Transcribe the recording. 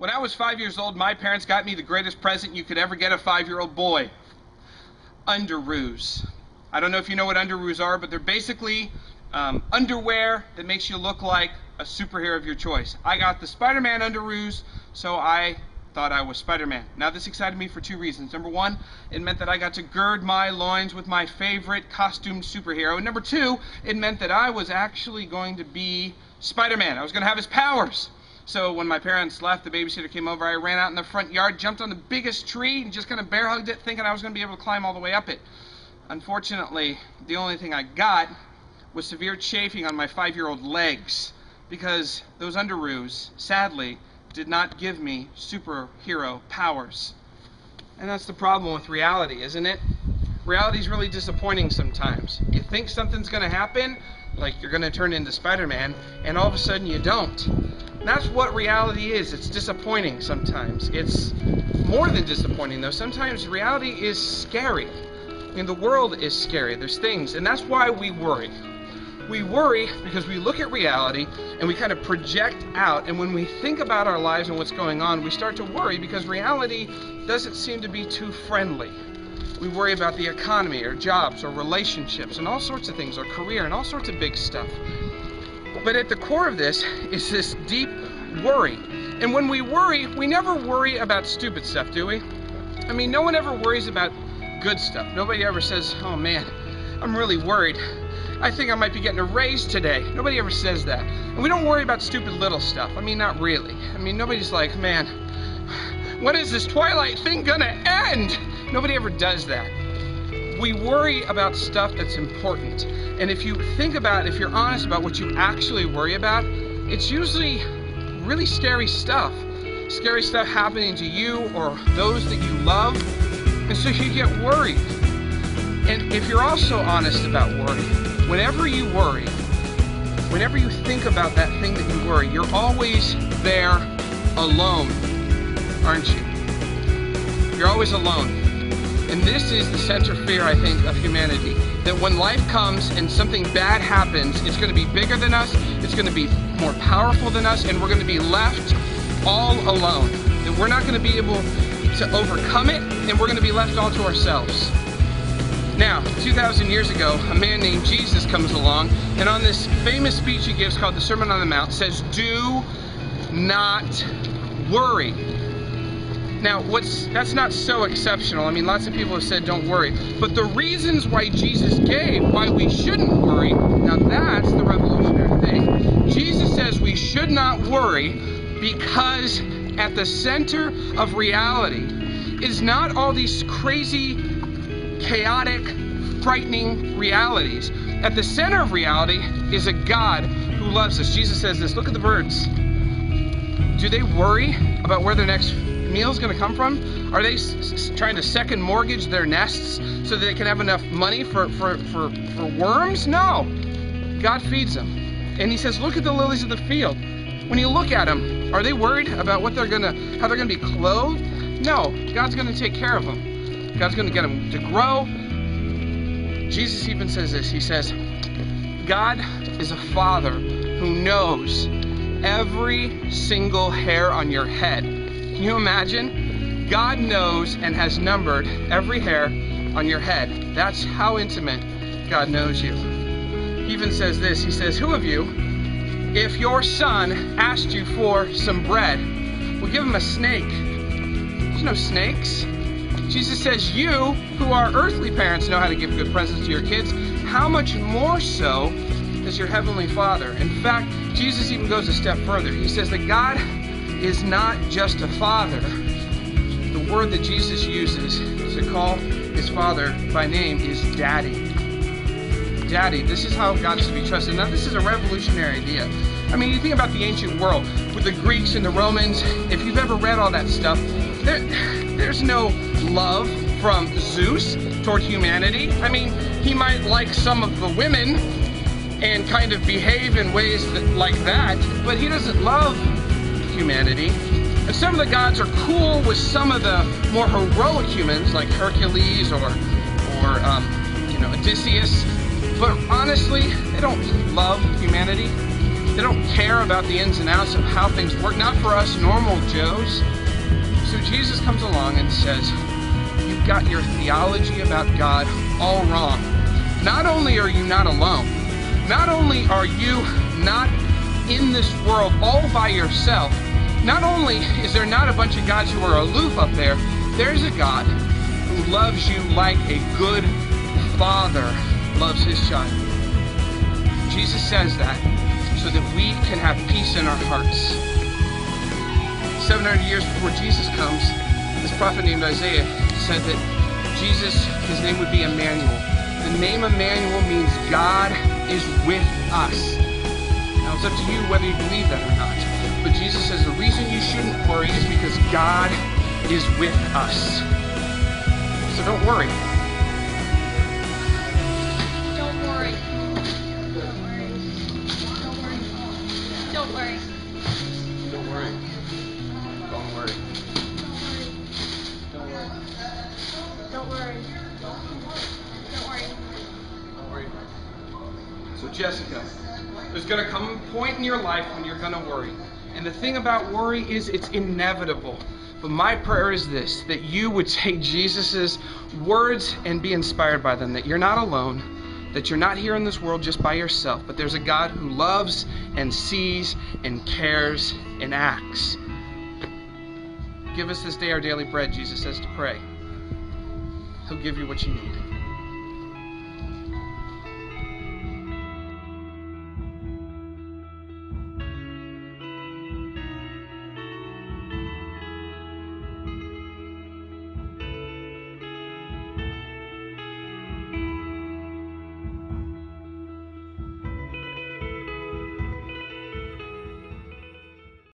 When I was 5 years old, my parents got me the greatest present you could ever get a 5-year-old boy. Underoos. I don't know if you know what underoos are, but they're basically underwear that makes you look like a superhero of your choice. I got the Spider-Man underoos, so I thought I was Spider-Man. Now this excited me for 2 reasons. Number 1, it meant that I got to gird my loins with my favorite costumed superhero. And number 2, it meant that I was actually going to be Spider-Man. I was going to have his powers. So when my parents left, the babysitter came over, I ran out in the front yard, jumped on the biggest tree, and just kind of bear hugged it, thinking I was going to be able to climb all the way up it. Unfortunately, the only thing I got was severe chafing on my 5-year-old legs, because those underoos, sadly, did not give me superhero powers. And that's the problem with reality, isn't it? Reality is really disappointing sometimes. You think something's going to happen, like you're going to turn into Spider-Man, and all of a sudden you don't. And that's what reality is. It's disappointing sometimes. It's more than disappointing, though. Sometimes reality is scary. I mean, the world is scary. There's things, and that's why we worry. We worry because we look at reality and we kind of project out, and when we think about our lives and what's going on, we start to worry because reality doesn't seem to be too friendly. We worry about the economy, or jobs, or relationships, and all sorts of things, or career, and all sorts of big stuff. But at the core of this is this deep worry. And when we worry, we never worry about stupid stuff, do we? I mean, no one ever worries about good stuff. Nobody ever says, oh man, I'm really worried. I think I might be getting a raise today. Nobody ever says that. And we don't worry about stupid little stuff. I mean, not really. I mean, nobody's like, man, when is this Twilight thing gonna end? Nobody ever does that. We worry about stuff that's important. And if you think about, if you're honest about what you actually worry about, it's usually really scary stuff. Scary stuff happening to you or those that you love. And so you get worried. And if you're also honest about worry, whenever you worry, whenever you think about that thing that you worry, you're always there alone, aren't you? You're always alone. And this is the center fear, I think, of humanity. That when life comes and something bad happens, it's going to be bigger than us, it's going to be more powerful than us, and we're going to be left all alone. That we're not going to be able to overcome it, and we're going to be left all to ourselves. Now, 2,000 years ago, a man named Jesus comes along, and on this famous speech he gives called the Sermon on the Mount, says, do not worry. Now, that's not so exceptional. I mean, lots of people have said don't worry. But the reasons why Jesus gave, why we shouldn't worry, now that's the revolutionary thing. Jesus says we should not worry because at the center of reality is not all these crazy, chaotic, frightening realities. At the center of reality is a God who loves us. Jesus says this, look at the birds. Do they worry about where their next meal's going to come from? Are they trying to second mortgage their nests so that they can have enough money for worms? No. God feeds them. And he says, look at the lilies of the field. When you look at them, are they worried about how they're going to be clothed? No. God's going to take care of them. God's going to get them to grow. Jesus even says this. He says, God is a father who knows every single hair on your head. Can you imagine? God knows and has numbered every hair on your head. That's how intimate God knows you. He even says this. He says, who of you, if your son asked you for some bread, will give him a snake? There's no snakes. Jesus says, you who are earthly parents know how to give good presents to your kids. How much more so does your heavenly Father? In fact, Jesus even goes a step further. He says that God is not just a father. The word that Jesus uses to call his Father by name is Daddy. Daddy, this is how God is to be trusted. Now, this is a revolutionary idea. I mean, you think about the ancient world with the Greeks and the Romans. If you've ever read all that stuff, there's no love from Zeus toward humanity. I mean, he might like some of the women and kind of behave in ways like that, but he doesn't love humanity. And some of the gods are cool with some of the more heroic humans, like Hercules or Odysseus. But honestly, they don't love humanity. They don't care about the ins and outs of how things work, not for us normal Joes. So Jesus comes along and says, you've got your theology about God all wrong. Not only are you not alone, not only are you not in this world all by yourself, not only is there not a bunch of gods who are aloof up there, there's a God who loves you like a good father loves his child. Jesus says that so that we can have peace in our hearts. 700 years before Jesus comes, this prophet named Isaiah said that Jesus, his name would be Emmanuel. The name Emmanuel means God is with us. Now it's up to you whether you believe that or not. But Jesus says the reason you shouldn't worry is because God is with us. So don't worry. Don't worry. Don't worry. Don't worry. Don't worry. Don't worry. Don't worry. Don't worry. Don't worry. So Jessica, there's going to come a point in your life when you're going to worry. And the thing about worry is it's inevitable. But my prayer is this, that you would take Jesus' words and be inspired by them, that you're not alone, that you're not here in this world just by yourself, but there's a God who loves and sees and cares and acts. Give us this day our daily bread, Jesus says to pray. He'll give you what you need.